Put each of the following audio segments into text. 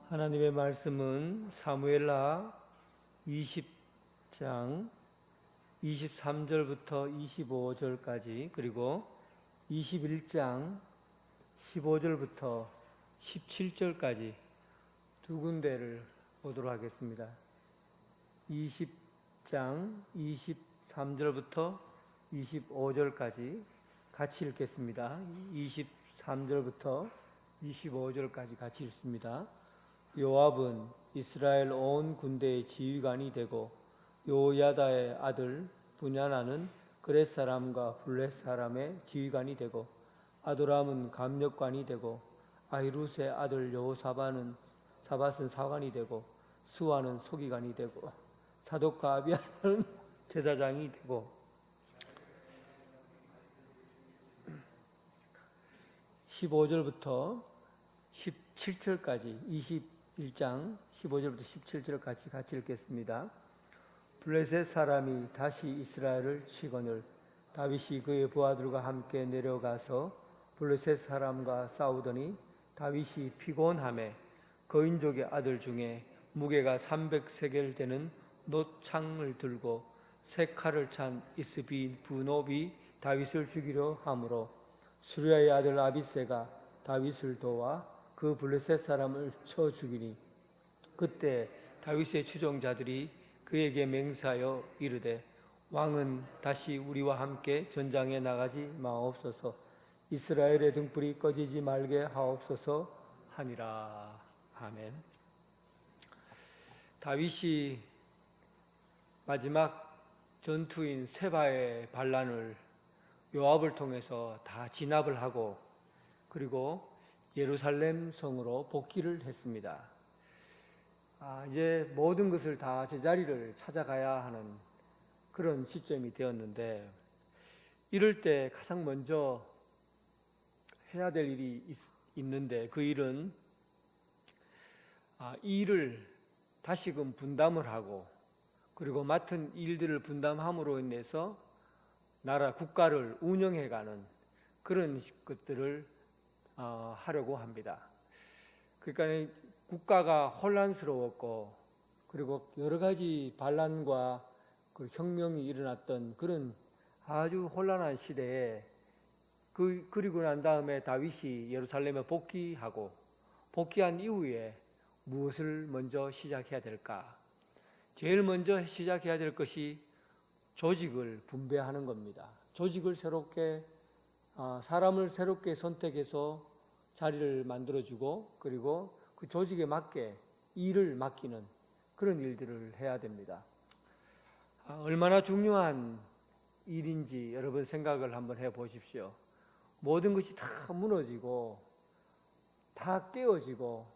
하나님의 말씀은 사무엘하 20장 23절부터 25절까지 그리고 21장 15절부터 17절까지 두 군데를 보도록 하겠습니다. 20장 23절부터 25절까지 같이 읽겠습니다. 23절부터 25절까지 같이 읽습니다. 요압은 이스라엘 온 군대의 지휘관이 되고 요야다의 아들 분야나는 그렛 사람과 블렛 사람의 지휘관이 되고 아도람은 감력관이 되고 아히룻의 아들 여호사밧은 사관이 되고 수아는 서기관이 되고 사독과 아비아는 제사장이 되고 15절부터 17절까지 21장 15절부터 17절까지 같이 읽겠습니다. 블레셋 사람이 다시 이스라엘을 치거늘 다윗이 그의 부하들과 함께 내려가서 블레셋 사람과 싸우더니 다윗이 피곤하매 거인족의 아들 중에 무게가 300세겔 되는 놋창을 들고 세 칼을 찬 이스비 부놉이 다윗을 죽이려 하므로 수리아의 아들 아비새가 다윗을 도와 그 블레셋 사람을 쳐 죽이니 그때 다윗의 추종자들이 그에게 맹세하여 이르되 왕은 다시 우리와 함께 전장에 나가지 마옵소서 이스라엘의 등불이 꺼지지 말게 하옵소서 하니라. 아멘. 다윗이 마지막 전투인 세바의 반란을 요압을 통해서 다 진압을 하고 그리고 예루살렘 성으로 복귀를 했습니다. 이제 모든 것을 다 제자리를 찾아가야 하는 그런 시점이 되었는데 이럴 때 가장 먼저 해야 될 일이 있는데 그 일은 이 일을 다시금 분담을 하고 그리고 맡은 일들을 분담함으로 인해서 나라 국가를 운영해가는 그런 것들을 하려고 합니다. 그러니까 국가가 혼란스러웠고 그리고 여러 가지 반란과 혁명이 일어났던 그런 아주 혼란한 시대에 그리고 난 다음에 다윗이 예루살렘에 복귀하고 복귀한 이후에 무엇을 먼저 시작해야 될까? 제일 먼저 시작해야 될 것이 조직을 분배하는 겁니다. 조직을 새롭게 사람을 새롭게 선택해서 자리를 만들어주고 그리고 그 조직에 맞게 일을 맡기는 그런 일들을 해야 됩니다. 얼마나 중요한 일인지 여러분 생각을 한번 해보십시오. 모든 것이 다 무너지고 다 깨어지고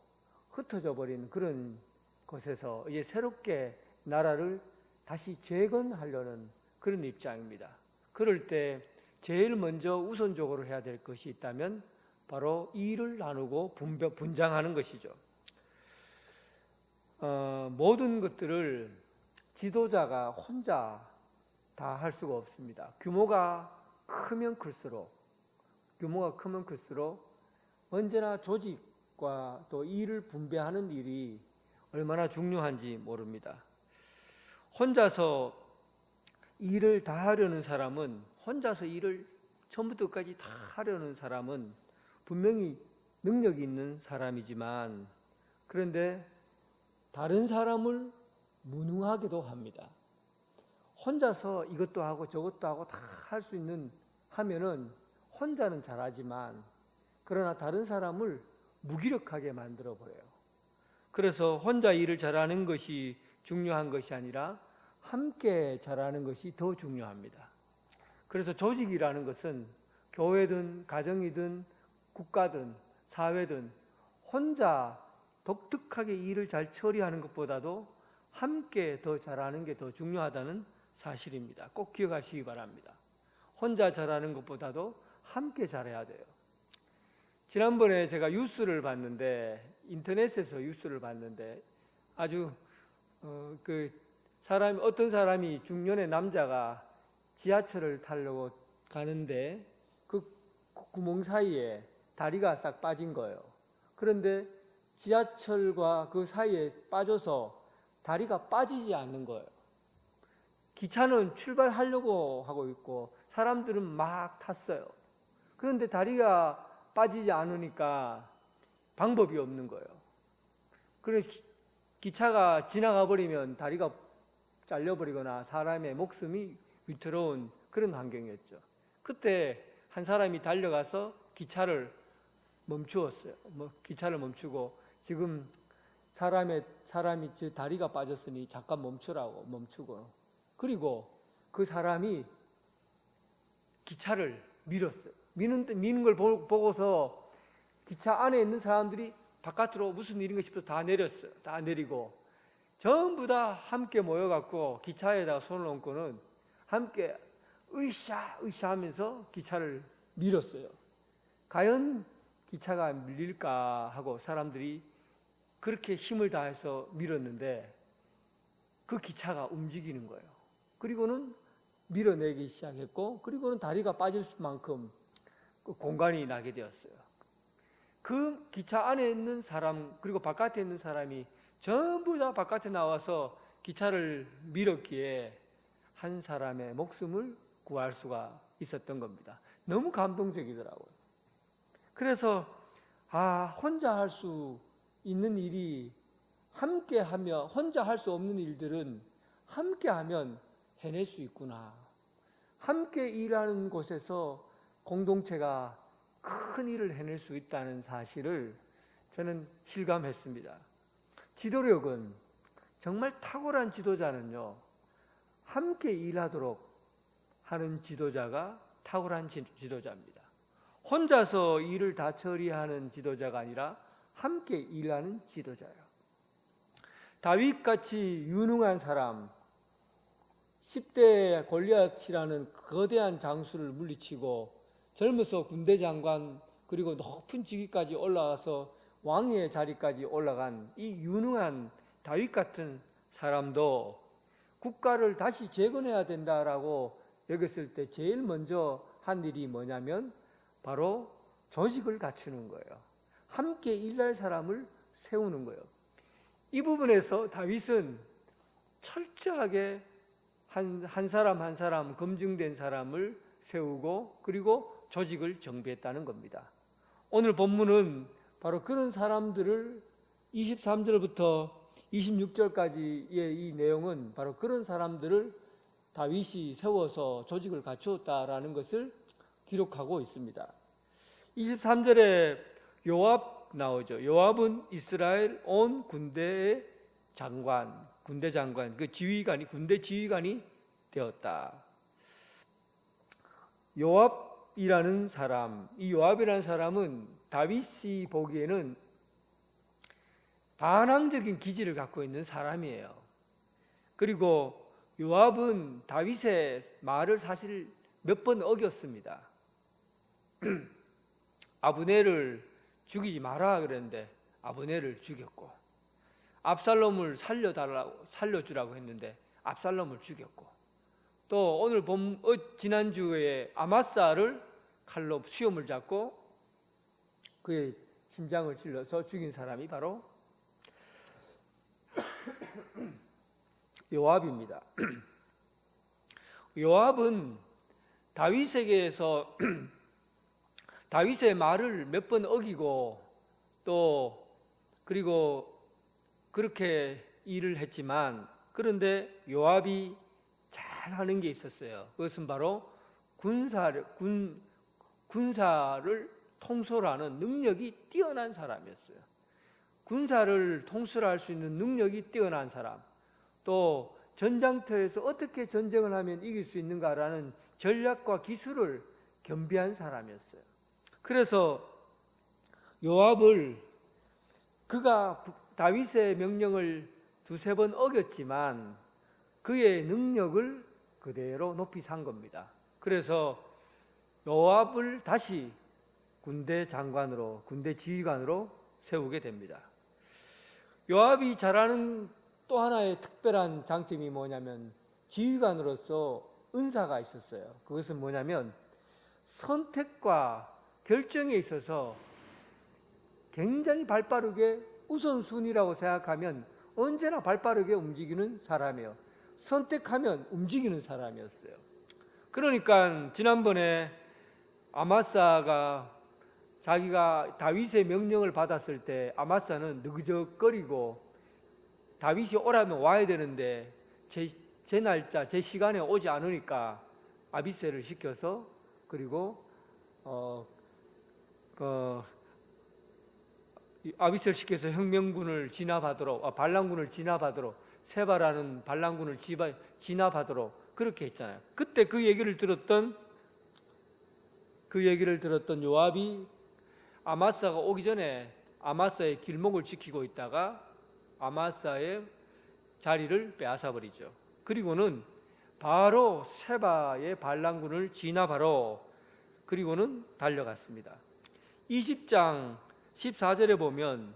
흩어져 버린 그런 곳에서 이제 새롭게 나라를 다시 재건하려는 그런 입장입니다. 그럴 때 제일 먼저 우선적으로 해야 될 것이 있다면 바로 일을 나누고 분장하는 것이죠. 모든 것들을 지도자가 혼자 다 할 수가 없습니다. 규모가 크면 클수록 언제나 조직과 또 일을 분배하는 일이 얼마나 중요한지 모릅니다. 혼자서 일을 다 하려는 사람은 혼자서 일을 처음부터 끝까지 다 하려는 사람은 분명히 능력이 있는 사람이지만 그런데 다른 사람을 무능하게도 합니다. 혼자서 이것도 하고 저것도 하고 다 할 수 있는 하면은 혼자는 잘하지만 그러나 다른 사람을 무기력하게 만들어 버려요. 그래서 혼자 일을 잘하는 것이 중요한 것이 아니라 함께 잘하는 것이 더 중요합니다. 그래서 조직이라는 것은 교회든 가정이든 국가든 사회든 혼자 독특하게 일을 잘 처리하는 것보다도 함께 더 잘하는 게 더 중요하다는 사실입니다. 꼭 기억하시기 바랍니다. 혼자 잘하는 것보다도 함께 잘해야 돼요. 지난번에 제가 뉴스를 봤는데 인터넷에서 뉴스를 봤는데 아주 어떤 사람이 중년의 남자가 지하철을 타려고 가는데 그 구멍 사이에 다리가 싹 빠진 거예요. 그런데 지하철과 그 사이에 빠져서 다리가 빠지지 않는 거예요. 기차는 출발하려고 하고 있고 사람들은 막 탔어요. 그런데 다리가 빠지지 않으니까 방법이 없는 거예요. 그래서 기차가 지나가 버리면 다리가 잘려버리거나 사람의 목숨이 위태로운 그런 환경이었죠. 그때 한 사람이 달려가서 기차를 멈추었어요. 기차를 멈추고 지금 사람이 저 다리가 빠졌으니 잠깐 멈추라고 멈추고, 그리고 그 사람이 기차를 밀었어요. 미는 걸 보고서 기차 안에 있는 사람들이 바깥으로 무슨 일인가 싶어서 다 내렸어요. 다 내리고 전부 다 함께 모여갖고 기차에다가 손을 얹고는 함께 으쌰 으쌰 하면서 기차를 밀었어요. 과연 기차가 밀릴까 하고 사람들이 그렇게 힘을 다해서 밀었는데 그 기차가 움직이는 거예요. 그리고는 밀어내기 시작했고, 그리고는 다리가 빠질 만큼 그 공간이 나게 되었어요. 그 기차 안에 있는 사람 그리고 바깥에 있는 사람이 전부 다 바깥에 나와서 기차를 밀었기에 한 사람의 목숨을 구할 수가 있었던 겁니다. 너무 감동적이더라고요. 그래서 혼자 할 수 있는 일이 함께하며, 혼자 할 수 없는 일들은 함께하면 해낼 수 있구나. 함께 일하는 곳에서 공동체가 큰 일을 해낼 수 있다는 사실을 저는 실감했습니다. 지도력은, 정말 탁월한 지도자는요, 함께 일하도록 하는 지도자가 탁월한 지도자입니다. 혼자서 일을 다 처리하는 지도자가 아니라 함께 일하는 지도자예요. 다윗같이 유능한 사람, 10대 골리앗이라는 거대한 장수를 물리치고 젊어서 군대 장관 그리고 높은 직위까지 올라가서 왕의 자리까지 올라간 이 유능한 다윗 같은 사람도 국가를 다시 재건해야 된다라고 여겼을 때 제일 먼저 한 일이 뭐냐면 바로 조직을 갖추는 거예요. 함께 일할 사람을 세우는 거예요. 이 부분에서 다윗은 철저하게 한 사람 한 사람 검증된 사람을 세우고 그리고 조직을 정비했다는 겁니다. 오늘 본문은 바로 그런 사람들을 23절부터 26절까지의 이 내용은 바로 그런 사람들을 다윗이 세워서 조직을 갖추었다라는 것을 기록하고 있습니다. 23절에 요압 나오죠. 요압은 이스라엘 온 군대의 장관, 군대 장관, 그 지휘관이, 군대 지휘관이 되었다. 요압이라는 사람, 이 요압이라는 사람은 다윗이 보기에는 반항적인 기질을 갖고 있는 사람이에요. 그리고 요압은 다윗의 말을 사실 몇 번 어겼습니다. 아브넬을 죽이지 마라 그랬는데 아브넬을 죽였고, 압살롬을 살려주라고 했는데 압살롬을 죽였고, 또 오늘 지난주에 아마사를 칼로 수염을 잡고 그의 심장을 찔러서 죽인 사람이 바로 요압입니다. 요압은 다윗에게서 다윗의 말을 몇 번 어기고 또 그리고 그렇게 일을 했지만, 그런데 요압이 잘하는 게 있었어요. 그것은 바로 군사를 통솔하는 능력이 뛰어난 사람이었어요. 군사를 통솔할 수 있는 능력이 뛰어난 사람, 또 전장터에서 어떻게 전쟁을 하면 이길 수 있는가라는 전략과 기술을 겸비한 사람이었어요. 그래서 요압을, 그가 다윗의 명령을 두세 번 어겼지만 그의 능력을 그대로 높이 산 겁니다. 그래서 요압을 다시 군대 장관으로, 군대 지휘관으로 세우게 됩니다. 요압이 잘하는 또 하나의 특별한 장점이 뭐냐면 지휘관으로서 은사가 있었어요. 그것은 뭐냐면 선택과 결정에 있어서 굉장히 발빠르게 우선순위라고 생각하면 언제나 발빠르게 움직이는 사람이에요. 선택하면 움직이는 사람이었어요. 그러니까 지난번에 아마사가 자기가 다윗의 명령을 받았을 때 아마사는 느그적거리고 다윗이 오라면 와야 되는데 제 날짜, 제 시간에 오지 않으니까 아비새를 시켜서 그리고 아비새를 시켜서 혁명군을 진압하도록 발랑군을 진압하도록 세바라는 발랑군을 진압하도록 그렇게 했잖아요. 그때 그 얘기를 들었던 요압이 아마사가 오기 전에 아마사의 길목을 지키고 있다가 아마사의 자리를 빼앗아 버리죠. 그리고는 바로 세바의 반란군을 진압하러 그리고는 달려갔습니다. 20장 14절에 보면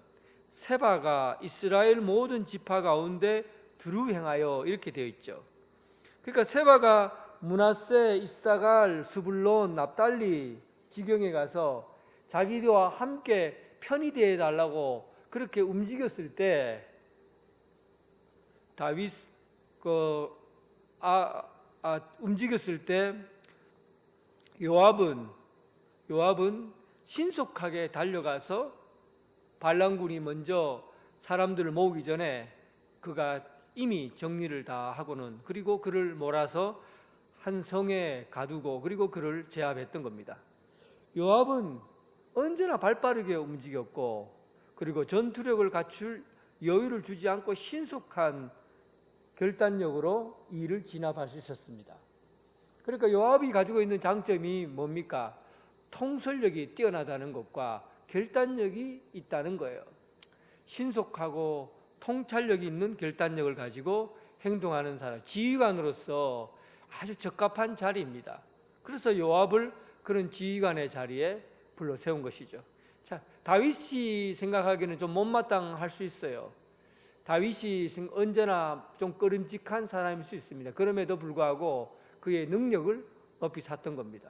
세바가 이스라엘 모든 지파 가운데 두루 행하여 이렇게 되어 있죠. 그러니까 세바가 므낫세, 이사갈, 스불론, 납달리 지경에 가서 자기들과 함께 편이 되어 달라고 그렇게 움직였을 때 다윗 움직였을 때 요압은 신속하게 달려가서 반란군이 먼저 사람들을 모으기 전에 그가 이미 정리를 다 하고는 그리고 그를 몰아서 한 성에 가두고 그리고 그를 제압했던 겁니다. 요압은 언제나 발빠르게 움직였고 그리고 전투력을 갖출 여유를 주지 않고 신속한 결단력으로 이 일을 진압할 수 있었습니다. 그러니까 요압이 가지고 있는 장점이 뭡니까? 통솔력이 뛰어나다는 것과 결단력이 있다는 거예요. 신속하고 통찰력이 있는 결단력을 가지고 행동하는 사람, 지휘관으로서 아주 적합한 자리입니다. 그래서 요압을 그런 지휘관의 자리에 불러 세운 것이죠. 자, 다윗이 생각하기에는 좀 못마땅할 수 있어요. 다윗이 언제나 좀 꺼림직한 사람일 수 있습니다. 그럼에도 불구하고 그의 능력을 높이 샀던 겁니다.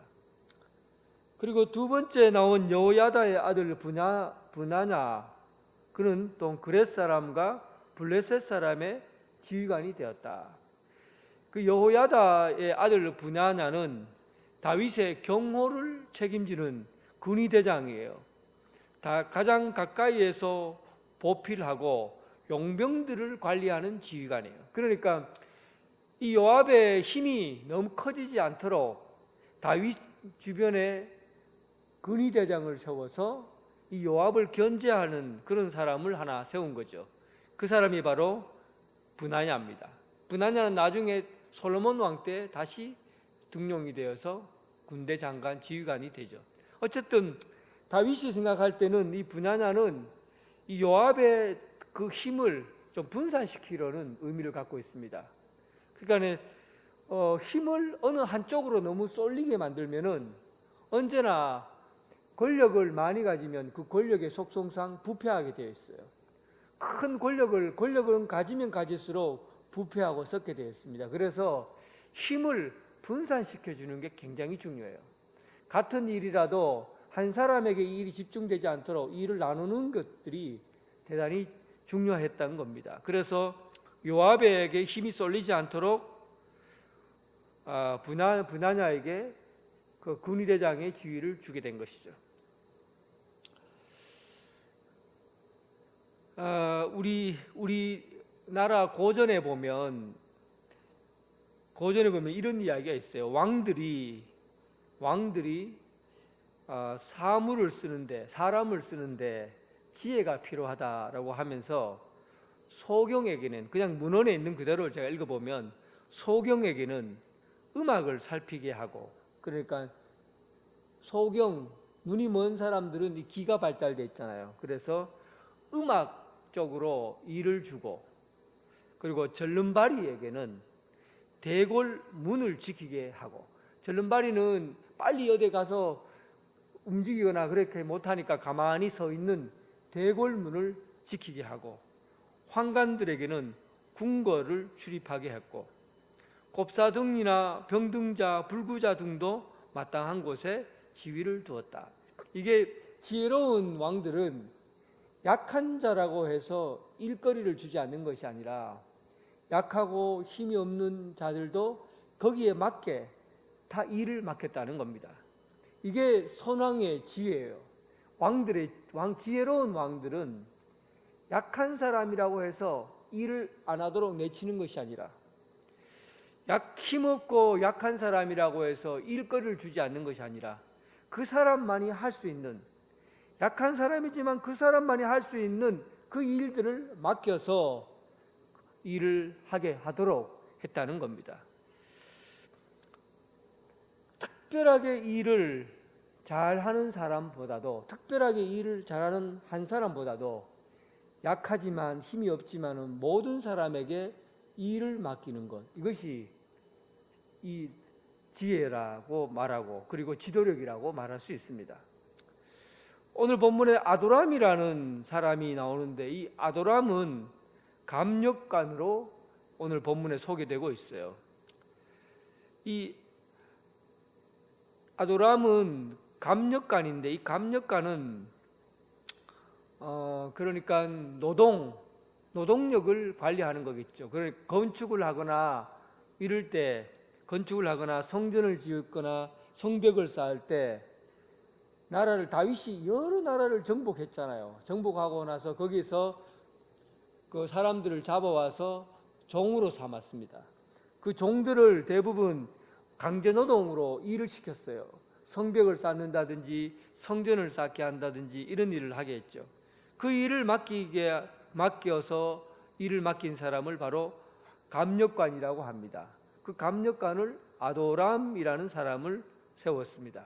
그리고 두 번째 나온 여호야다의 아들 브나냐, 그는 또 그렛 사람과 블레셋 사람의 지휘관이 되었다. 그 여호야다의 아들 브나냐는 다윗의 경호를 책임지는 군의대장이에요. 가장 가까이에서 보필하고 용병들을 관리하는 지휘관이에요. 그러니까 이 요압의 힘이 너무 커지지 않도록 다윗 주변에 군의대장을 세워서 이 요압을 견제하는 그런 사람을 하나 세운 거죠. 그 사람이 바로 브나냐입니다. 브나냐는 나중에 솔로몬 왕 때 다시 등용이 되어서 군대 장관 지휘관이 되죠. 어쨌든 다윗이 생각할 때는 이 브나냐는 이 요압의 그 힘을 좀 분산시키려는 의미를 갖고 있습니다. 그러니까 힘을 어느 한쪽으로 너무 쏠리게 만들면은 언제나 권력을 많이 가지면 그 권력의 속성상 부패하게 되어 있어요. 큰 권력은 가지면 가질수록 부패하고 썩게 되어 있습니다. 그래서 힘을 분산시켜 주는 게 굉장히 중요해요. 같은 일이라도 한 사람에게 이 일이 집중되지 않도록 이 일을 나누는 것들이 대단히 중요했다는 겁니다. 그래서 요압에게 힘이 쏠리지 않도록 브나냐에게 그 군의대장의 지위를 주게 된 것이죠. 우리나라 고전에 보면 이런 이야기가 있어요. 왕들이 사람을 쓰는데 지혜가 필요하다라고 하면서 소경에게는, 그냥 문헌에 있는 그대로 제가 읽어보면 소경에게는 음악을 살피게 하고, 그러니까 소경, 눈이 먼 사람들은 이 귀가 발달돼 있잖아요. 그래서 음악 쪽으로 일을 주고, 그리고 절름발이에게는 대궐 문을 지키게 하고, 절름발이는 빨리 어디 가서 움직이거나 그렇게 못하니까 가만히 서 있는 대궐 문을 지키게 하고, 환관들에게는 궁궐을 출입하게 했고, 곱사등이나 병등자, 불구자 등도 마땅한 곳에 지위를 두었다. 이게 지혜로운 왕들은 약한 자라고 해서 일거리를 주지 않는 것이 아니라 약하고 힘이 없는 자들도 거기에 맞게 다 일을 맡겠다는 겁니다. 이게 선왕의 지혜예요. 지혜로운 왕들은 약한 사람이라고 해서 일을 안 하도록 내치는 것이 아니라 힘없고 약한 사람이라고 해서 일거리를 주지 않는 것이 아니라 그 사람만이 할 수 있는, 약한 사람이지만 그 사람만이 할 수 있는 그 일들을 맡겨서 일을 하게 하도록 했다는 겁니다. 특별하게 일을 잘하는 사람보다도, 특별하게 일을 잘하는 한 사람보다도 약하지만 힘이 없지만 모든 사람에게 일을 맡기는 것, 이것이 이 지혜라고 말하고 그리고 지도력이라고 말할 수 있습니다. 오늘 본문에 아도람이라는 사람이 나오는데, 이 아도람은 감력관으로 오늘 본문에 소개되고 있어요. 이 아도람은 감력관인데, 이 감력관은 그러니까 노동력을 관리하는 거겠죠. 그러니까 건축을 하거나 이럴 때, 건축을 하거나 성전을 지었거나 성벽을 쌓을 때, 다윗이 여러 나라를 정복했잖아요. 정복하고 나서 거기서 그 사람들을 잡아와서 종으로 삼았습니다. 그 종들을 대부분 강제노동으로 일을 시켰어요. 성벽을 쌓는다든지 성전을 쌓게 한다든지 이런 일을 하게 했죠. 그 일을 맡겨서 일을 맡긴 사람을 바로 감력관이라고 합니다. 그 감력관을 아도람이라는 사람을 세웠습니다.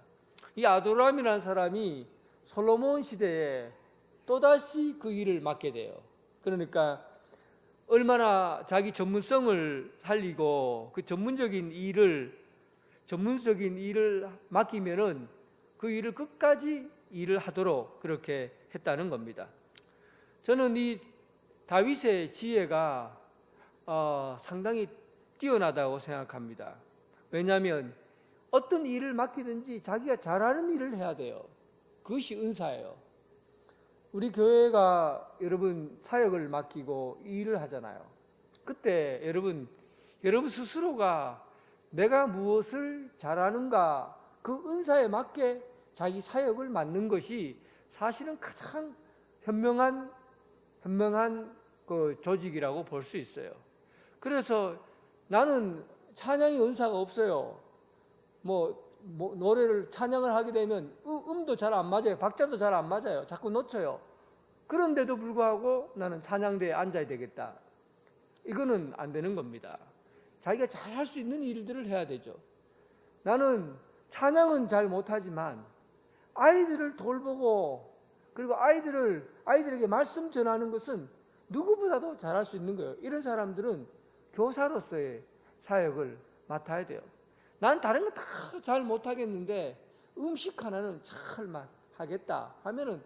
이 아도람이라는 사람이 솔로몬 시대에 또다시 그 일을 맡게 돼요. 그러니까 얼마나 자기 전문성을 살리고 그 전문적인 일을 맡기면은 그 일을 끝까지 일을 하도록 그렇게 했다는 겁니다. 저는 이 다윗의 지혜가 상당히 뛰어나다고 생각합니다. 왜냐하면 어떤 일을 맡기든지 자기가 잘하는 일을 해야 돼요. 그것이 은사예요. 우리 교회가 여러분 사역을 맡기고 일을 하잖아요. 그때 여러분 스스로가 내가 무엇을 잘하는가, 그 은사에 맞게 자기 사역을 맡는 것이 사실은 가장 현명한 그 조직이라고 볼 수 있어요. 그래서 나는 찬양의 은사가 없어요. 노래를 찬양을 하게 되면 음도 잘 안 맞아요. 박자도 잘 안 맞아요. 자꾸 놓쳐요. 그런데도 불구하고 나는 찬양대에 앉아야 되겠다. 이거는 안 되는 겁니다. 자기가 잘 할 수 있는 일들을 해야 되죠. 나는 찬양은 잘 못하지만 아이들을 돌보고 그리고 아이들에게 말씀 전하는 것은 누구보다도 잘할 수 있는 거예요. 이런 사람들은 교사로서의 사역을 맡아야 돼요. 난 다른 거 다 잘 못하겠는데 음식 하나는 잘 하겠다 하면은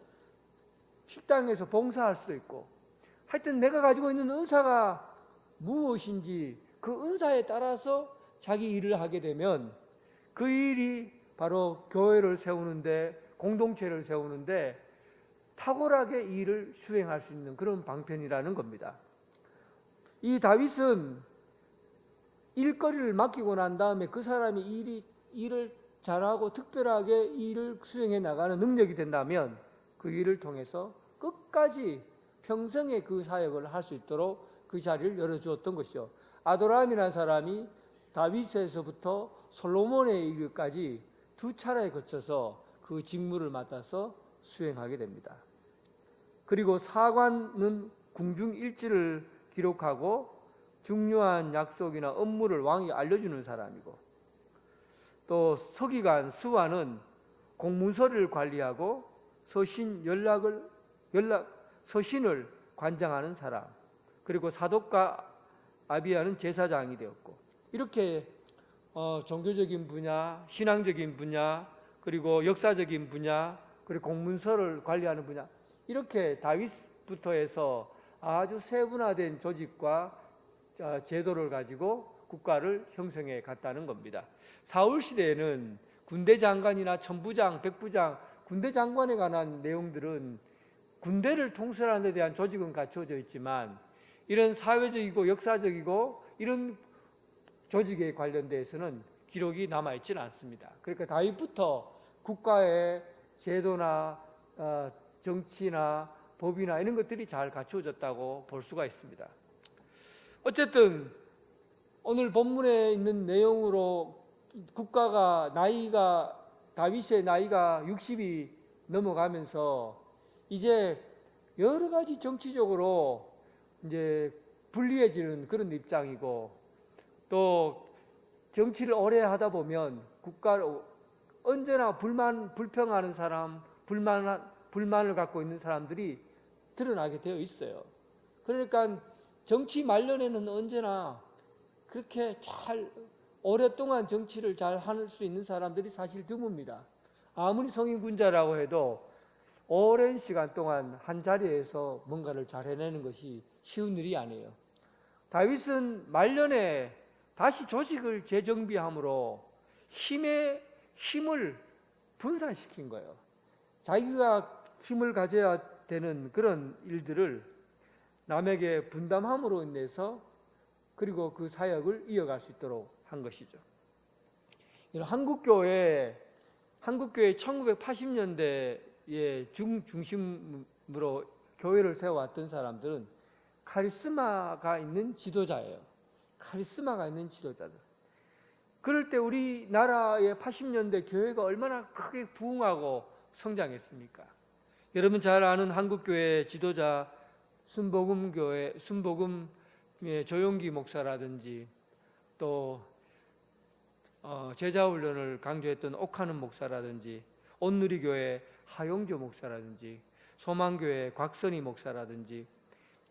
식당에서 봉사할 수도 있고, 하여튼 내가 가지고 있는 은사가 무엇인지 그 은사에 따라서 자기 일을 하게 되면 그 일이 바로 교회를 세우는데, 공동체를 세우는데 탁월하게 일을 수행할 수 있는 그런 방편이라는 겁니다. 이 다윗은 일거리를 맡기고 난 다음에 그 사람이 일을 잘하고 특별하게 일을 수행해 나가는 능력이 된다면 그 일을 통해서 끝까지 평생에 그 사역을 할 수 있도록 그 자리를 열어주었던 것이죠. 아도람이라는 사람이 다윗에서부터 솔로몬에 이르기까지 두 차례에 거쳐서 그 직무를 맡아서 수행하게 됩니다. 그리고 사관은 궁중일지를 기록하고 중요한 약속이나 업무를 왕이 알려주는 사람이고, 또 서기관 수완은 공문서를 관리하고 서신을 관장하는 사람, 그리고 사독과 아비야는 제사장이 되었고, 이렇게 종교적인 분야, 신앙적인 분야, 그리고 역사적인 분야, 그리고 공문서를 관리하는 분야, 이렇게 다윗부터 해서 아주 세분화된 조직과 제도를 가지고 국가를 형성해 갔다는 겁니다. 사울 시대에는 군대 장관이나 천부장, 백부장, 군대 장관에 관한 내용들은 군대를 통솔하는 데 대한 조직은 갖춰져 있지만 이런 사회적이고 역사적이고 이런 조직에 관련돼서는 기록이 남아있지는 않습니다. 그러니까 다윗부터 국가의 제도나 정치나 법이나 이런 것들이 잘 갖추어졌다고 볼 수가 있습니다. 어쨌든 오늘 본문에 있는 내용으로 다윗의 나이가 60이 넘어가면서 이제 여러 가지 정치적으로 이제 불리해지는 그런 입장이고, 또 정치를 오래 하다 보면 국가를 언제나 불평하는 사람, 불만을 갖고 있는 사람들이 드러나게 되어 있어요. 그러니까 정치 말년에는 언제나 그렇게 오랫동안 정치를 잘 할 수 있는 사람들이 사실 드뭅니다. 아무리 성인군자라고 해도 오랜 시간 동안 한 자리에서 뭔가를 잘 해내는 것이 쉬운 일이 아니에요. 다윗은 말년에 다시 조직을 재정비함으로 힘을 분산시킨 거예요. 자기가 힘을 가져야 되는 그런 일들을 남에게 분담함으로 인해서 그리고 그 사역을 이어갈 수 있도록 한 것이죠. 한국교회 1980년대에 중심으로 교회를 세워왔던 사람들은 카리스마가 있는 지도자예요. 카리스마가 있는 지도자들. 그럴 때 우리나라의 80년대 교회가 얼마나 크게 부흥하고 성장했습니까? 여러분 잘 아는 한국교회 지도자 순복음 조용기 목사라든지 또 제자훈련을 강조했던 옥하는 목사라든지 온누리교회 하용조 목사라든지 소망교회 곽선희 목사라든지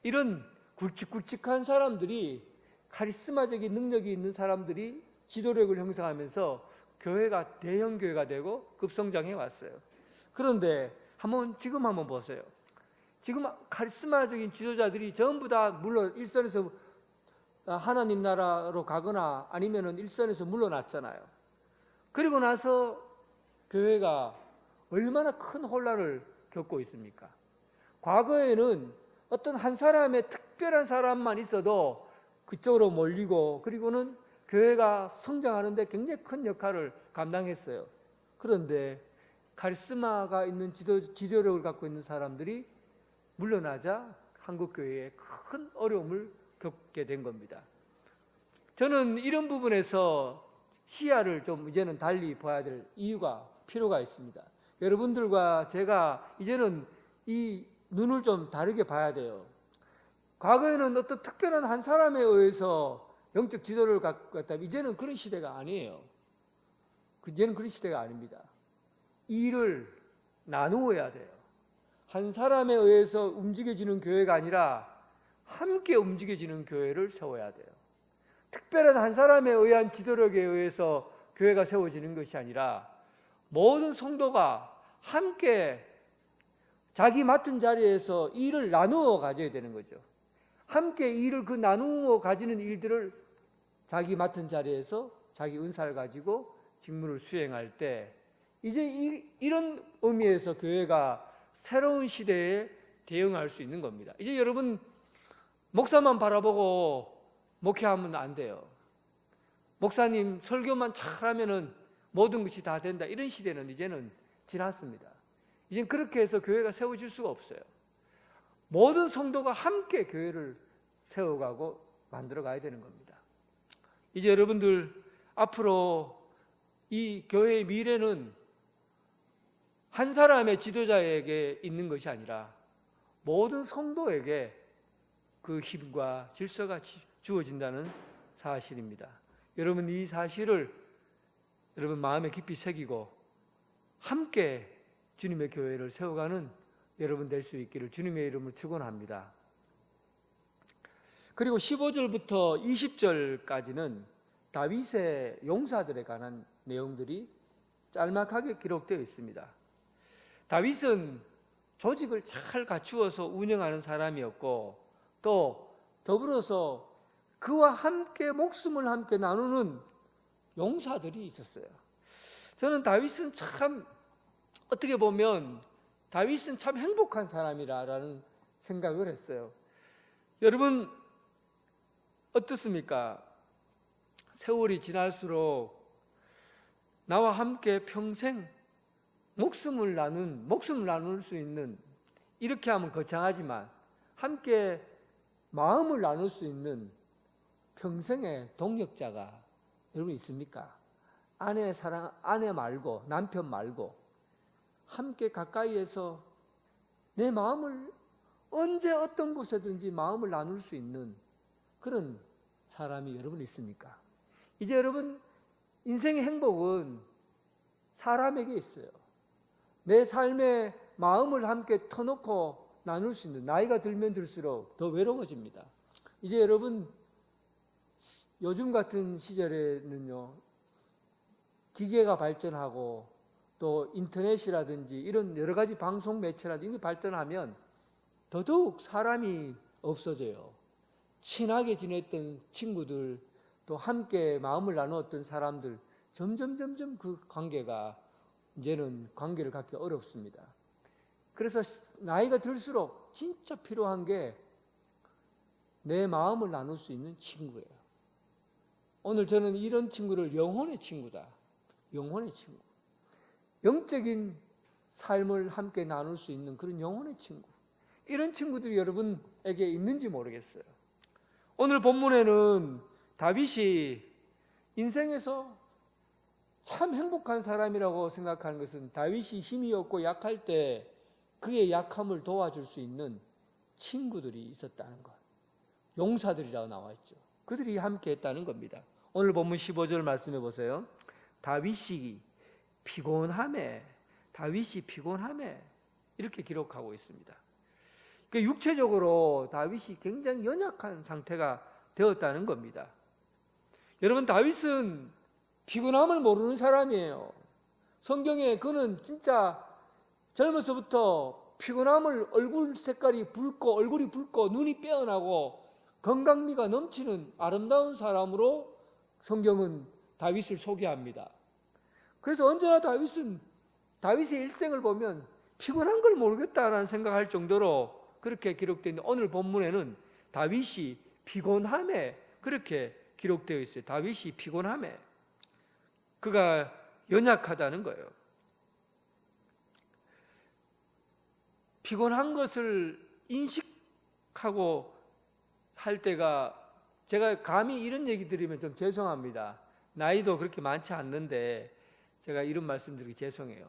이런 굵직굵직한 사람들이, 카리스마적인 능력이 있는 사람들이 지도력을 형성하면서 교회가 대형 교회가 되고 급성장해 왔어요. 그런데 지금 한번 보세요. 지금 카리스마적인 지도자들이 전부 다 물론 일선에서 하나님 나라로 가거나 아니면은 일선에서 물러났잖아요. 그리고 나서 교회가 얼마나 큰 혼란을 겪고 있습니까? 과거에는 어떤 한 사람의 특별한 사람만 있어도 그쪽으로 몰리고, 그리고는 교회가 성장하는 데 굉장히 큰 역할을 감당했어요. 그런데 카리스마가 있는 지도력을 갖고 있는 사람들이 물러나자 한국교회에 큰 어려움을 겪게 된 겁니다. 저는 이런 부분에서 시야를 좀 이제는 달리 봐야 될 필요가 있습니다. 여러분들과 제가 이제는 이 눈을 좀 다르게 봐야 돼요. 과거에는 어떤 특별한 한 사람에 의해서 영적 지도를 갖고 있다면 이제는 그런 시대가 아니에요. 이제는 그런 시대가 아닙니다. 일을 나누어야 돼요. 한 사람에 의해서 움직여지는 교회가 아니라 함께 움직여지는 교회를 세워야 돼요. 특별한 한 사람에 의한 지도력에 의해서 교회가 세워지는 것이 아니라 모든 성도가 함께 자기 맡은 자리에서 일을 나누어 가져야 되는 거죠. 함께 일을 나누어 가지는 일들을 자기 맡은 자리에서 자기 은사를 가지고 직무를 수행할 때 이제 이런 의미에서 교회가 새로운 시대에 대응할 수 있는 겁니다. 이제 여러분 목사만 바라보고 목회하면 안 돼요. 목사님 설교만 잘하면은 모든 것이 다 된다. 이런 시대는 이제는 지났습니다. 이젠 그렇게 해서 교회가 세워질 수가 없어요. 모든 성도가 함께 교회를 세워가고 만들어가야 되는 겁니다. 이제 여러분들 앞으로 이 교회의 미래는 한 사람의 지도자에게 있는 것이 아니라 모든 성도에게 그 힘과 질서가 주어진다는 사실입니다. 여러분 이 사실을 여러분 마음에 깊이 새기고 함께 주님의 교회를 세워가는 여러분 될 수 있기를 주님의 이름으로 축원합니다. 그리고 15절부터 20절까지는 다윗의 용사들에 관한 내용들이 짤막하게 기록되어 있습니다. 다윗은 조직을 잘 갖추어서 운영하는 사람이었고 또 더불어서 그와 함께 목숨을 함께 나누는 용사들이 있었어요. 저는 다윗은 참 어떻게 보면 다윗은 참 행복한 사람이라는 생각을 했어요. 여러분 어떻습니까? 세월이 지날수록 나와 함께 평생 목숨을 나눌 수 있는, 이렇게 하면 거창하지만 함께 마음을 나눌 수 있는 평생의 동역자가 여러분 있습니까? 아내 말고, 남편 말고 함께 가까이에서 내 마음을 언제 어떤 곳에든지 마음을 나눌 수 있는 그런 사람이 여러분 있습니까? 이제 여러분 인생의 행복은 사람에게 있어요. 내 삶의 마음을 함께 터놓고 나눌 수 있는, 나이가 들면 들수록 더 외로워집니다. 이제 여러분 요즘 같은 시절에는요, 기계가 발전하고 또 인터넷이라든지 이런 여러 가지 방송 매체라든지 이런 게 발전하면 더더욱 사람이 없어져요. 친하게 지냈던 친구들, 또 함께 마음을 나누었던 사람들, 점점 그 관계가 이제는 관계를 갖기 어렵습니다. 그래서 나이가 들수록 진짜 필요한 게 내 마음을 나눌 수 있는 친구예요. 오늘 저는 이런 친구를 영혼의 친구다. 영혼의 친구. 영적인 삶을 함께 나눌 수 있는 그런 영혼의 친구. 이런 친구들이 여러분에게 있는지 모르겠어요. 오늘 본문에는 다윗이 인생에서 참 행복한 사람이라고 생각하는 것은 다윗이 힘이 없고 약할 때 그의 약함을 도와줄 수 있는 친구들이 있었다는 것. 용사들이라고 나와 있죠. 그들이 함께 했다는 겁니다. 오늘 본문 15절 말씀해 보세요. 다윗이 피곤함에 이렇게 기록하고 있습니다. 육체적으로 다윗이 굉장히 연약한 상태가 되었다는 겁니다. 여러분 다윗은 피곤함을 모르는 사람이에요. 성경에 그는 진짜 젊어서부터 피곤함을 얼굴 색깔이 붉고 얼굴이 붉고 눈이 빼어나고 건강미가 넘치는 아름다운 사람으로 성경은 다윗을 소개합니다. 그래서 언제나 다윗의 일생을 보면 피곤한 걸 모르겠다라는 생각할 정도로 그렇게 기록되어 있는데 오늘 본문에는 다윗이 피곤함에 그렇게 기록되어 있어요. 다윗이 피곤함에 그가 연약하다는 거예요. 피곤한 것을 인식하고 할 때가, 제가 감히 이런 얘기 드리면 좀 죄송합니다. 나이도 그렇게 많지 않는데 제가 이런 말씀 드리기 죄송해요.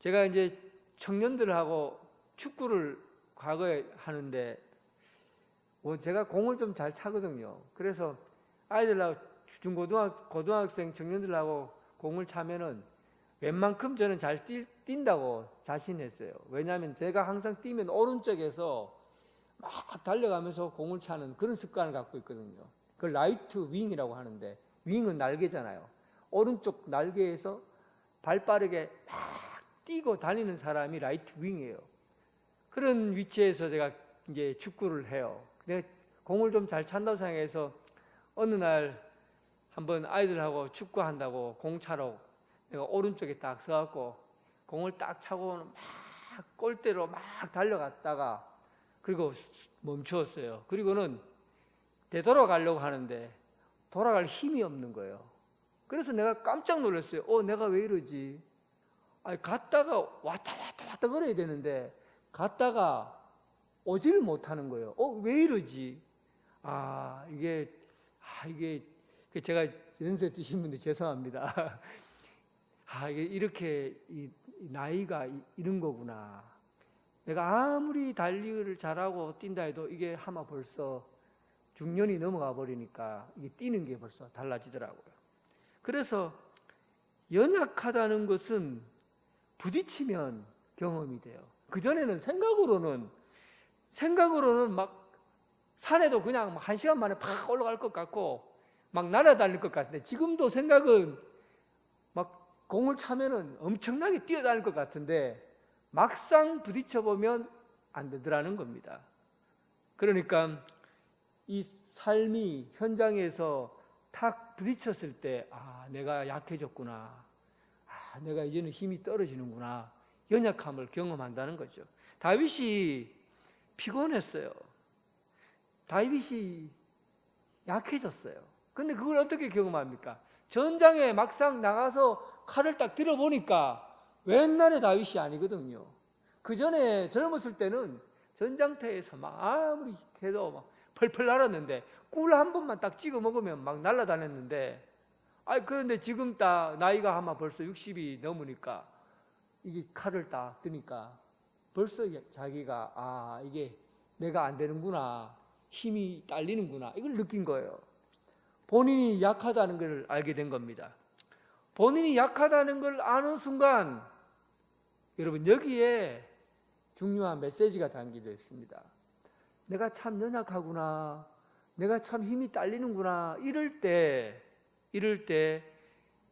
제가 이제 청년들하고 축구를 과거에 하는데 제가 공을 좀 잘 차거든요. 그래서 아이들하고 고등학생 청년들하고 공을 차면은 웬만큼 저는 잘 뛴다고 자신했어요. 왜냐하면 제가 항상 뛰면 오른쪽에서 막 달려가면서 공을 차는 그런 습관을 갖고 있거든요. 그걸 라이트 윙이라고 하는데, 윙은 날개잖아요. 오른쪽 날개에서 발 빠르게 막 뛰고 다니는 사람이 라이트 윙이에요. 그런 위치에서 제가 이제 축구를 해요. 내가 공을 좀 잘 찬다고 생각해서 어느 날 한번 아이들하고 축구한다고 공 차러 내가 오른쪽에 딱 서갖고 공을 딱 차고는 막 골대로 막 달려갔다가 그리고 멈추었어요. 그리고는 되돌아가려고 하는데 돌아갈 힘이 없는 거예요. 그래서 내가 깜짝 놀랐어요. 내가 왜 이러지? 아니, 갔다가 왔다 걸어야 되는데 갔다가 오지를 못하는 거예요. 왜 이러지? 이게 제가 연세 드신 분들 죄송합니다. 이게 이렇게 나이가 이런 거구나. 내가 아무리 달리기를 잘하고 뛴다 해도 이게 아마 벌써 중년이 넘어가 버리니까 이게 뛰는 게 벌써 달라지더라고요. 그래서 연약하다는 것은 부딪히면 경험이 돼요. 그전에는 생각으로는 막 산에도 그냥 1시간 만에 팍 올라갈 것 같고 막 날아다닐 것 같은데, 지금도 생각은 막 공을 차면은 엄청나게 뛰어다닐 것 같은데 막상 부딪혀보면 안 되더라는 겁니다. 그러니까 이 삶이 현장에서 탁 부딪혔을 때 내가 약해졌구나, 내가 이제는 힘이 떨어지는구나, 연약함을 경험한다는 거죠. 다윗이 피곤했어요. 다윗이 약해졌어요. 근데 그걸 어떻게 경험합니까? 전장에 막상 나가서 칼을 딱 들어보니까 옛날의 다윗이 아니거든요. 그 전에 젊었을 때는 전장터에서 막 아무리 해도 막 펄펄 날았는데 꿀 한 번만 딱 찍어 먹으면 막 날아다녔는데, 그런데 지금 딱 나이가 아마 벌써 60이 넘으니까 이게 칼을 딱 드니까 벌써 자기가 이게 내가 안 되는구나, 힘이 딸리는구나, 이걸 느낀 거예요. 본인이 약하다는 걸 알게 된 겁니다. 본인이 약하다는 걸 아는 순간 여러분 여기에 중요한 메시지가 담겨져 있습니다. 내가 참 연약하구나, 내가 참 힘이 딸리는구나, 이럴 때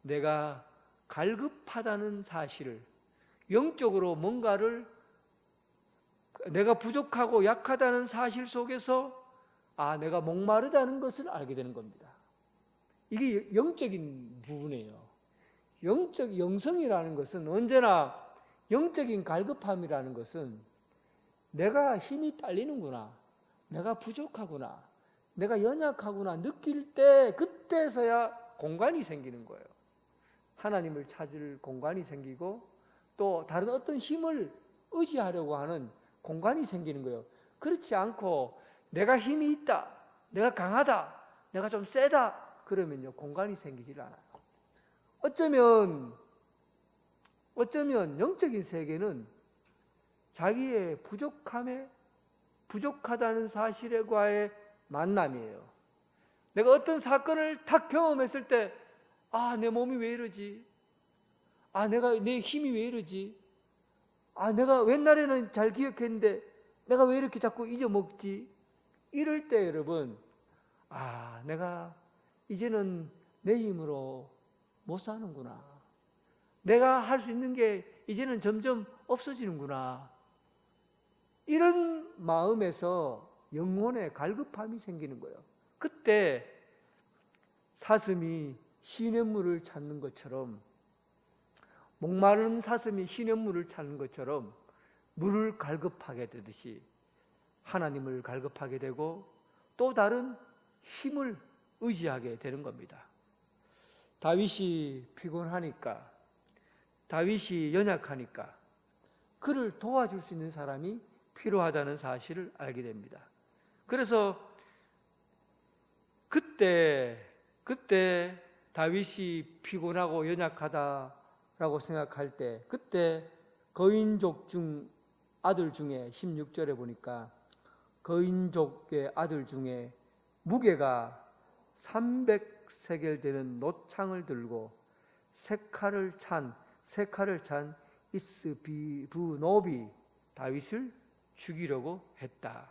내가 갈급하다는 사실을, 영적으로 뭔가를 내가 부족하고 약하다는 사실 속에서 내가 목마르다는 것을 알게 되는 겁니다. 이게 영적인 부분이에요. 영성이라는 것은 언제나 영적인 갈급함이라는 것은 내가 힘이 딸리는구나, 내가 부족하구나, 내가 연약하구나 느낄 때, 그때서야 공간이 생기는 거예요. 하나님을 찾을 공간이 생기고 또 다른 어떤 힘을 의지하려고 하는 공간이 생기는 거예요. 그렇지 않고 내가 힘이 있다, 내가 강하다, 내가 좀 세다 그러면요 공간이 생기질 않아요. 어쩌면 영적인 세계는 자기의 부족하다는 사실과의 만남이에요. 내가 어떤 사건을 딱 경험했을 때 내 몸이 왜 이러지? 내 힘이 왜 이러지? 내가 옛날에는 잘 기억했는데 내가 왜 이렇게 자꾸 잊어먹지? 이럴 때 여러분, 내가 이제는 내 힘으로 못 사는구나, 내가 할 수 있는 게 이제는 점점 없어지는구나, 이런 마음에서 영혼의 갈급함이 생기는 거예요. 그때 사슴이 시냇물을 찾는 것처럼, 목마른 사슴이 시냇물을 찾는 것처럼 물을 갈급하게 되듯이 하나님을 갈급하게 되고 또 다른 힘을 의지하게 되는 겁니다. 다윗이 피곤하니까, 다윗이 연약하니까 그를 도와줄 수 있는 사람이 필요하다는 사실을 알게 됩니다. 그래서 그때 다윗이 피곤하고 연약하다라고 생각할 때, 그때 거인족 중 아들 중에 16절에 보니까 거인족의 아들 중에 무게가 300세겔 되는 노창을 들고 세 칼을 찬 이스비브노비 다윗을 죽이려고 했다.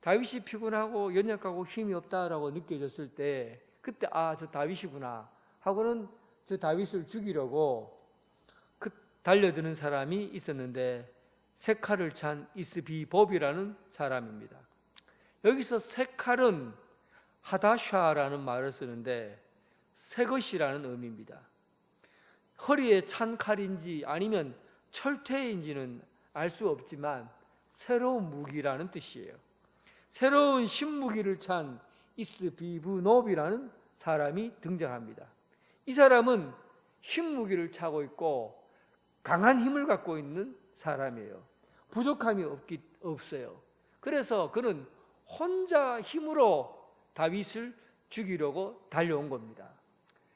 다윗이 피곤하고 연약하고 힘이 없다라고 느껴졌을 때 그때 저 다윗이구나 하고는 저 다윗을 죽이려고 달려드는 사람이 있었는데 세 칼을 찬 이스비봅이라는 사람입니다. 여기서 세 칼은 하다샤라는 말을 쓰는데 새 것이라는 의미입니다. 허리에 찬 칼인지 아니면 철퇴인지는 알 수 없지만 새로운 무기라는 뜻이에요. 새로운 신무기를 찬 이스비브노비라는 사람이 등장합니다. 이 사람은 신무기를 차고 있고 강한 힘을 갖고 있는 사람이에요. 부족함이 없어요. 그래서 그는 혼자 힘으로 다윗을 죽이려고 달려온 겁니다.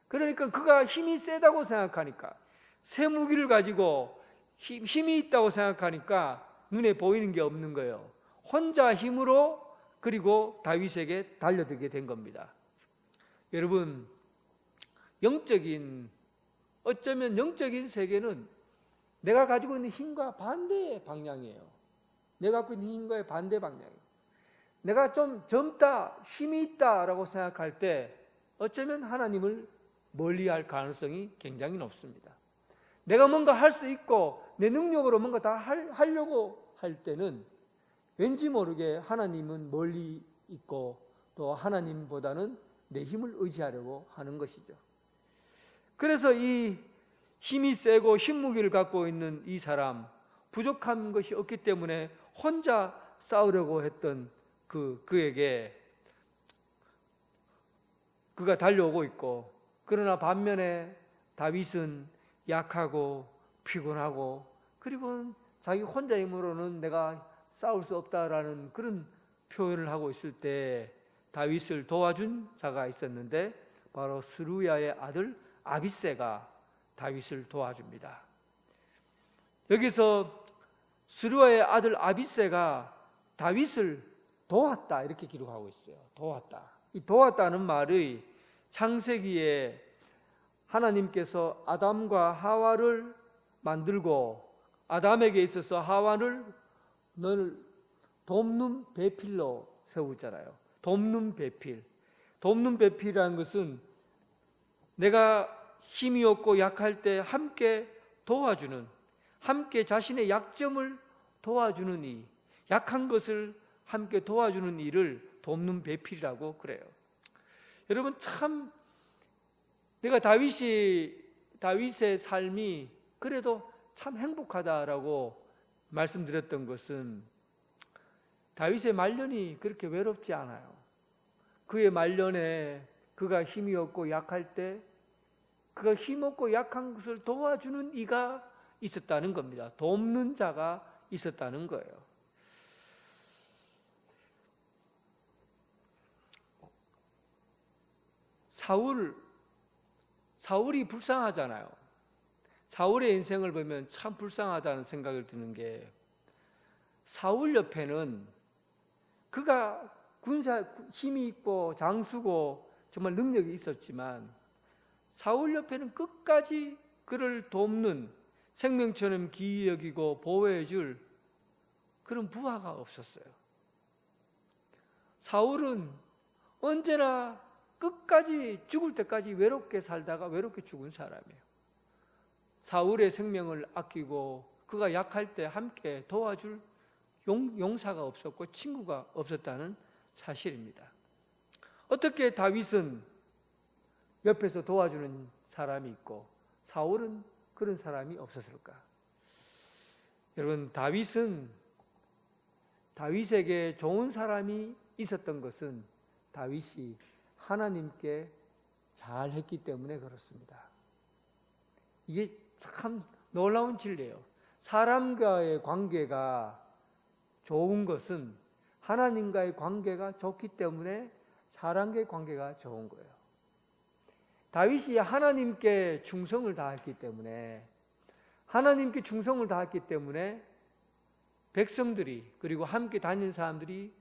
그러니까 그가 힘이 세다고 생각하니까, 새 무기를 가지고 힘이 있다고 생각하니까 눈에 보이는 게 없는 거예요. 혼자 힘으로 그리고 다윗에게 달려들게 된 겁니다. 여러분, 어쩌면 영적인 세계는 내가 가지고 있는 힘과 반대의 방향이에요. 내가 갖고 있는 힘과의 반대 방향이에요. 내가 좀 젊다, 힘이 있다라고 생각할 때 어쩌면 하나님을 멀리할 가능성이 굉장히 높습니다. 내가 뭔가 할 수 있고 내 능력으로 뭔가 다 하려고 할 때는 왠지 모르게 하나님은 멀리 있고 또 하나님보다는 내 힘을 의지하려고 하는 것이죠. 그래서 이 힘이 세고 힘무기를 갖고 있는 이 사람, 부족한 것이 없기 때문에 혼자 싸우려고 했던 그에게 그가 달려오고 있고, 그러나 반면에 다윗은 약하고 피곤하고, 그리고 자기 혼자 힘으로는 내가 싸울 수 없다라는 그런 표현을 하고 있을 때 다윗을 도와준 자가 있었는데, 바로 스루야의 아들 아비새가 다윗을 도와줍니다. 여기서 스루야의 아들 아비새가 다윗을 도왔다 이렇게 기록하고 있어요. 도왔다. 이 도왔다는 말의 창세기에 하나님께서 아담과 하와를 만들고 아담에게 있어서 하와를 늘 돕는 배필로 세우잖아요. 돕는 배필. 돕는 배필이라는 것은 내가 힘이 없고 약할 때 함께 도와주는, 함께 자신의 약점을 도와주는 이, 약한 것을 함께 도와주는 일을 돕는 배필이라고 그래요. 여러분, 참 내가 다윗의 삶이 그래도 참 행복하다라고 말씀드렸던 것은 다윗의 말년이 그렇게 외롭지 않아요. 그의 말년에 그가 힘이 없고 약할 때 그가 힘없고 약한 것을 도와주는 이가 있었다는 겁니다. 돕는 자가 있었다는 거예요. 사울이 불쌍하잖아요. 사울의 인생을 보면 참 불쌍하다는 생각을 드는 게, 사울 옆에는 그가 군사 힘이 있고 장수고 정말 능력이 있었지만 사울 옆에는 끝까지 그를 돕는, 생명처럼 귀히 여기고 보호해 줄 그런 부하가 없었어요. 사울은 언제나 끝까지 죽을 때까지 외롭게 살다가 외롭게 죽은 사람이에요. 사울의 생명을 아끼고 그가 약할 때 함께 도와줄 용사가 없었고 친구가 없었다는 사실입니다. 어떻게 다윗은 옆에서 도와주는 사람이 있고 사울은 그런 사람이 없었을까? 여러분, 다윗에게 좋은 사람이 있었던 것은 다윗이 하나님께 잘했기 때문에 그렇습니다. 이게 참 놀라운 진리예요. 사람과의 관계가 좋은 것은 하나님과의 관계가 좋기 때문에 사람과의 관계가 좋은 거예요. 다윗이 하나님께 충성을 다했기 때문에, 하나님께 충성을 다했기 때문에 백성들이, 그리고 함께 다니는 사람들이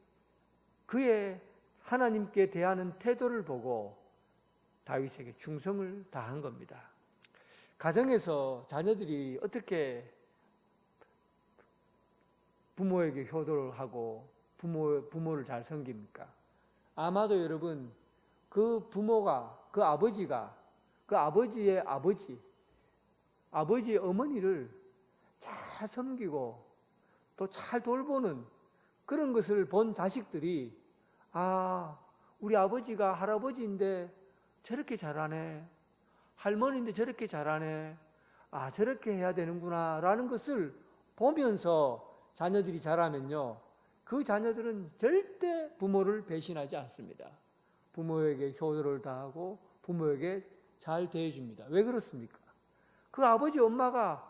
그의 하나님께 대하는 태도를 보고 다윗에게 충성을 다한 겁니다. 가정에서 자녀들이 어떻게 부모에게 효도를 하고 부모를 잘 섬깁니까? 아마도 여러분, 그 부모가, 그 아버지가, 그 아버지의 아버지의 어머니를 잘 섬기고 또 잘 돌보는 그런 것을 본 자식들이, 아, 우리 아버지가 할아버지인데 저렇게 잘하네, 할머니인데 저렇게 잘하네, 아, 저렇게 해야 되는구나 라는 것을 보면서 자녀들이 자라면요, 그 자녀들은 절대 부모를 배신하지 않습니다. 부모에게 효도를 다하고 부모에게 잘 대해줍니다. 왜 그렇습니까? 그 아버지 엄마가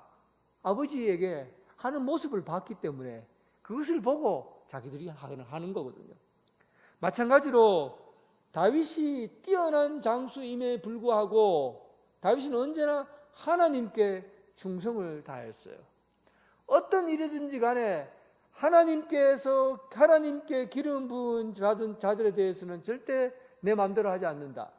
아버지에게 하는 모습을 봤기 때문에 그것을 보고 자기들이 하는 거거든요. 마찬가지로 다윗이 뛰어난 장수임에 불구하고 다윗은 언제나 하나님께 충성을 다했어요. 어떤 일이든지 간에 하나님께 기름 부은 받은 자들에 대해서는 절대 내 마음대로 하지 않는다.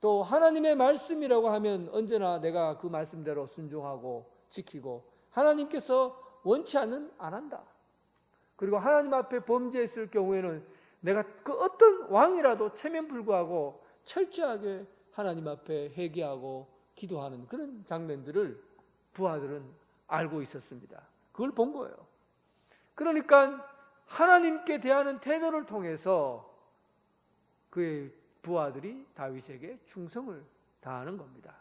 또 하나님의 말씀이라고 하면 언제나 내가 그 말씀대로 순종하고 지키고, 하나님께서 원치 않는 안 한다. 그리고 하나님 앞에 범죄했을 경우에는 내가 그 어떤 왕이라도 체면불구하고 철저하게 하나님 앞에 회개하고 기도하는 그런 장면들을 부하들은 알고 있었습니다. 그걸 본 거예요. 그러니까 하나님께 대하는 태도를 통해서 그의 부하들이 다윗에게 충성을 다하는 겁니다.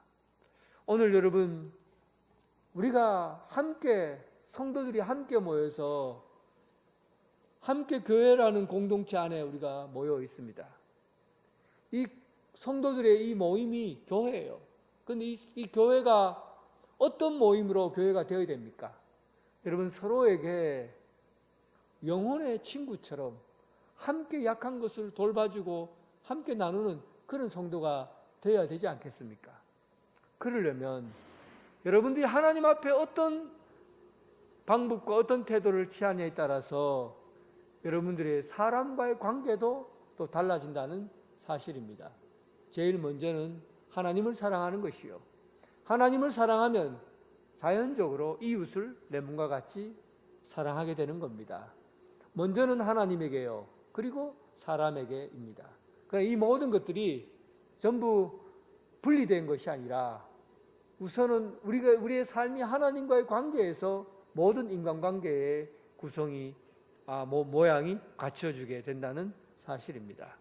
오늘 여러분, 우리가 함께 성도들이 함께 모여서 함께 교회라는 공동체 안에 우리가 모여 있습니다. 이 성도들의 이 모임이 교회예요. 그런데 이 교회가 어떤 모임으로 교회가 되어야 됩니까? 여러분, 서로에게 영혼의 친구처럼 함께 약한 것을 돌봐주고 함께 나누는 그런 성도가 되어야 되지 않겠습니까? 그러려면 여러분들이 하나님 앞에 어떤 방법과 어떤 태도를 취하냐에 따라서 여러분들의 사람과의 관계도 또 달라진다는 사실입니다. 제일 먼저는 하나님을 사랑하는 것이요. 하나님을 사랑하면 자연적으로 이웃을 내 몸과 같이 사랑하게 되는 겁니다. 먼저는 하나님에게요. 그리고 사람에게입니다. 그러니까 이 모든 것들이 전부 분리된 것이 아니라 우선은 우리의 삶이 하나님과의 관계에서 모든 인간관계의 구성이 모양이 갖춰지게 된다는 사실입니다.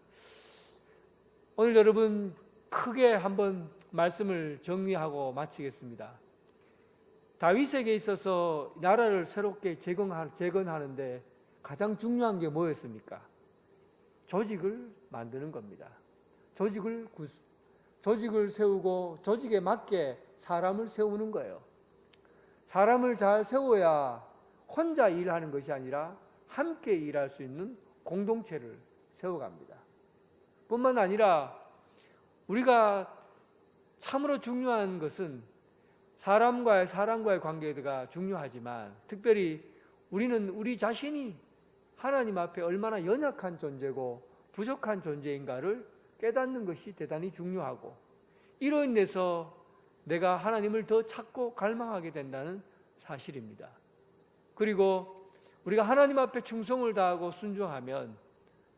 오늘 여러분 크게 한번 말씀을 정리하고 마치겠습니다. 다윗에게 있어서 나라를 새롭게 재건하는데 가장 중요한 게 뭐였습니까? 조직을 만드는 겁니다. 조직을 세우고 조직에 맞게 사람을 세우는 거예요. 사람을 잘 세워야 혼자 일하는 것이 아니라 함께 일할 수 있는 공동체를 세워갑니다. 뿐만 아니라 우리가 참으로 중요한 것은 사람과의 관계가 중요하지만 특별히 우리는 우리 자신이 하나님 앞에 얼마나 연약한 존재고 부족한 존재인가를 깨닫는 것이 대단히 중요하고 이로 인해서 내가 하나님을 더 찾고 갈망하게 된다는 사실입니다. 그리고 우리가 하나님 앞에 충성을 다하고 순종하면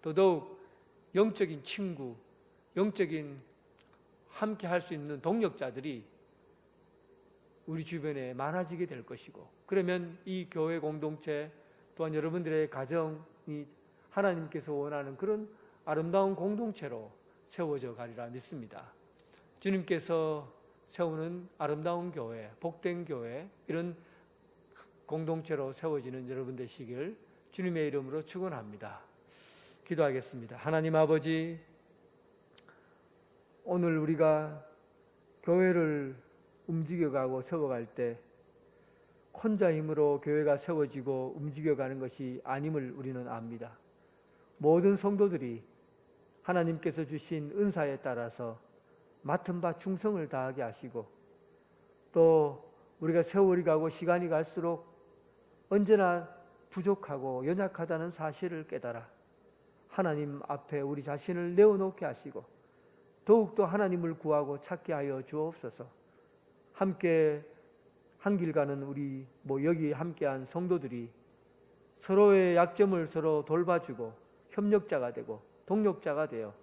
더더욱 영적인 친구, 영적인 함께 할 수 있는 동력자들이 우리 주변에 많아지게 될 것이고 그러면 이 교회 공동체 또한 여러분들의 가정이 하나님께서 원하는 그런 아름다운 공동체로 세워져 가리라 믿습니다. 주님께서 세우는 아름다운 교회, 복된 교회 이런 공동체로 세워지는 여러분 되시길 주님의 이름으로 축원합니다. 기도하겠습니다. 하나님 아버지, 오늘 우리가 교회를 움직여가고 세워갈 때 혼자 힘으로 교회가 세워지고 움직여가는 것이 아님을 우리는 압니다. 모든 성도들이 하나님께서 주신 은사에 따라서 맡은 바 충성을 다하게 하시고 또 우리가 세월이 가고 시간이 갈수록 언제나 부족하고 연약하다는 사실을 깨달아 하나님 앞에 우리 자신을 내어놓게 하시고 더욱더 하나님을 구하고 찾게 하여 주옵소서. 함께 한 길 가는 우리 여기 함께한 성도들이 서로의 약점을 서로 돌봐주고 협력자가 되고 동력자가 되어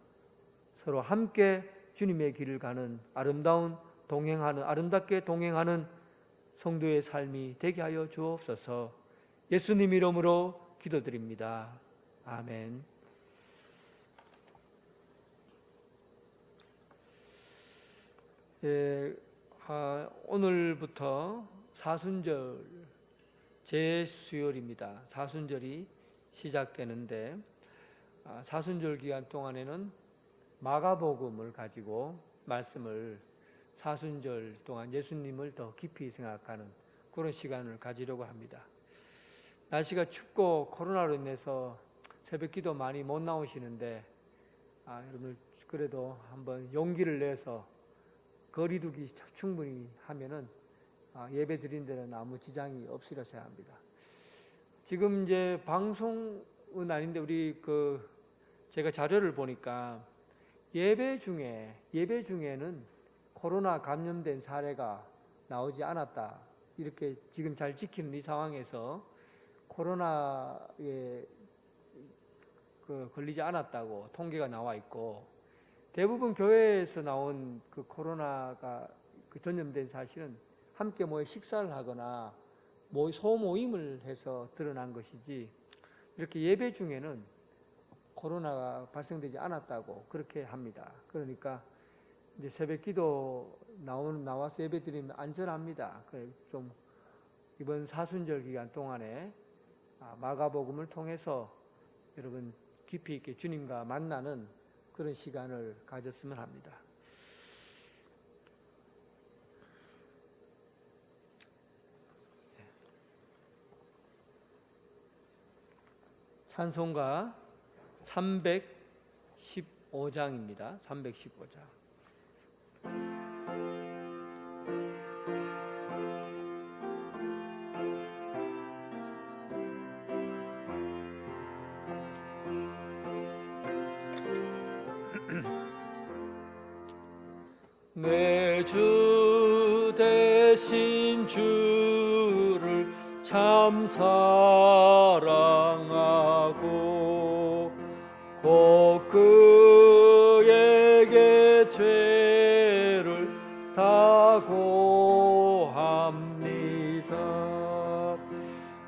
서로 함께 주님의 길을 가는 아름답게 동행하는 성도의 삶이 되게 하여 주옵소서. 예수님 이름으로 기도드립니다. 아멘. 오늘부터 사순절 제수요일입니다. 사순절이 시작되는데 사순절 기간 동안에는 마가복음을 가지고 말씀을 사순절 동안 예수님을 더 깊이 생각하는 그런 시간을 가지려고 합니다. 날씨가 춥고 코로나로 인해서 새벽기도 많이 못 나오시는데 여러분 그래도 한번 용기를 내서 거리두기 충분히 하면은 예배 드린 데는 아무 지장이 없으리라 생각합니다. 지금 이제 방송은 아닌데 제가 자료를 보니까 예배 중에는 코로나 감염된 사례가 나오지 않았다. 이렇게 지금 잘 지키는 이 상황에서 코로나에 걸리지 않았다고 통계가 나와 있고 대부분 교회에서 나온 코로나가 전염된 사실은 함께 모여 식사를 하거나 소모임을 해서 드러난 것이지 이렇게 예배 중에는 코로나가 발생되지 않았다고 그렇게 합니다. 그러니까 이제 새벽기도 나와서 예배 드리면 안전합니다. 좀 이번 사순절 기간 동안에 마가복음을 통해서 여러분 깊이 있게 주님과 만나는 그런 시간을 가졌으면 합니다. 찬송가 315장입니다. 315장. 내 주 대신 주를 참 사랑하고 곧 그에게 죄를 다고합니다.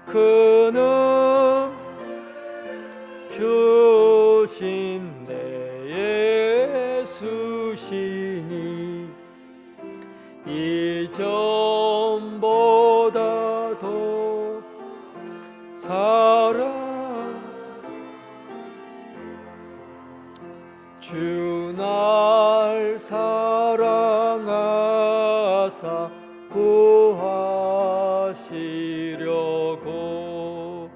그는 주신 내 예수시니 이전보다 더 주 날 사랑하사 구하시려고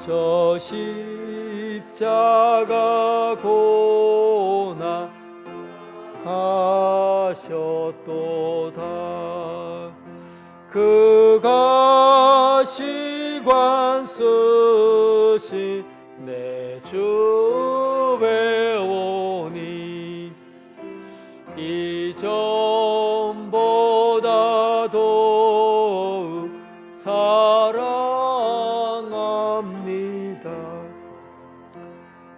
저 십자가 고난 하셨도다. 그가 시관 쓰신 내 주 배우니 이전보다 더욱 사랑합니다.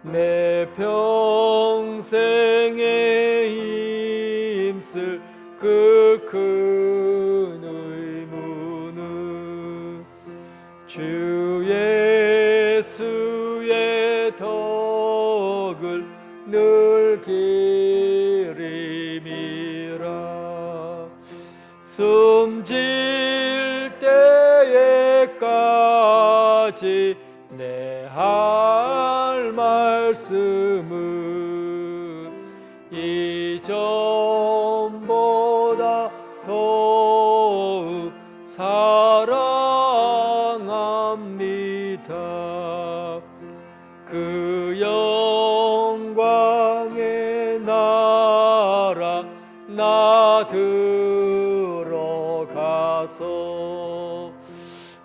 내 평생에 힘쓸 그 큰 의무는 주 예수의 덕을 늘 기림이라. 숨질 때에까지 내 할 말씀은 이전보다 더욱 사랑합니다. 그 영광의 나라 나 들어가서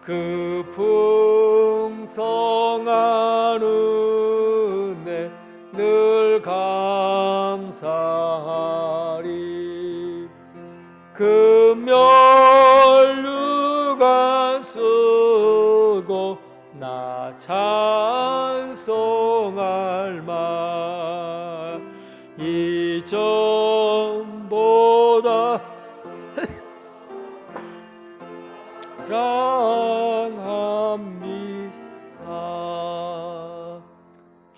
그 풍성한 은혜 늘 감사하리. 그 면류관 쓰고 나 찬송할 말 이전보다 사랑합니다.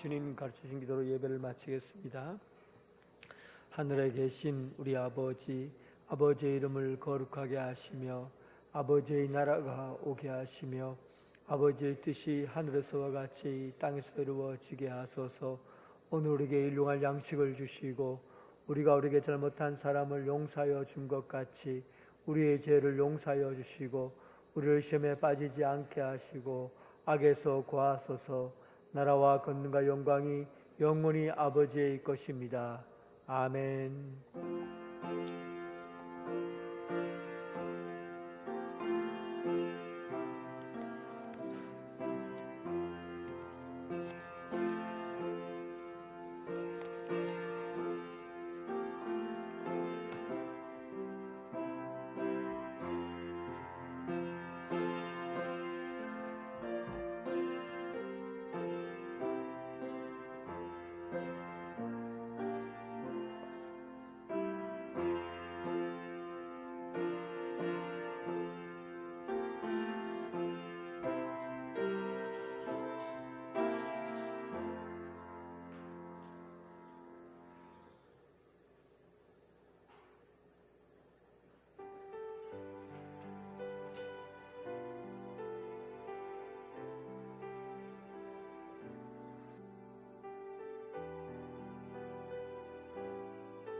주님 가르치신 기도로 예배를 마치겠습니다. 하늘에 계신 우리 아버지, 아버지의 이름을 거룩하게 하시며 아버지의 나라가 오게 하시며 아버지의 뜻이 하늘에서와 같이 땅에서 이루어지게 하소서. 오늘 우리에게 일용할 양식을 주시고 우리가 우리에게 잘못한 사람을 용서하여 준 것 같이 우리의 죄를 용서하여 주시고 우리를 시험에 빠지지 않게 하시고 악에서 구하소서. 나라와 권능과 영광이 영원히 아버지의 것입니다. 아멘.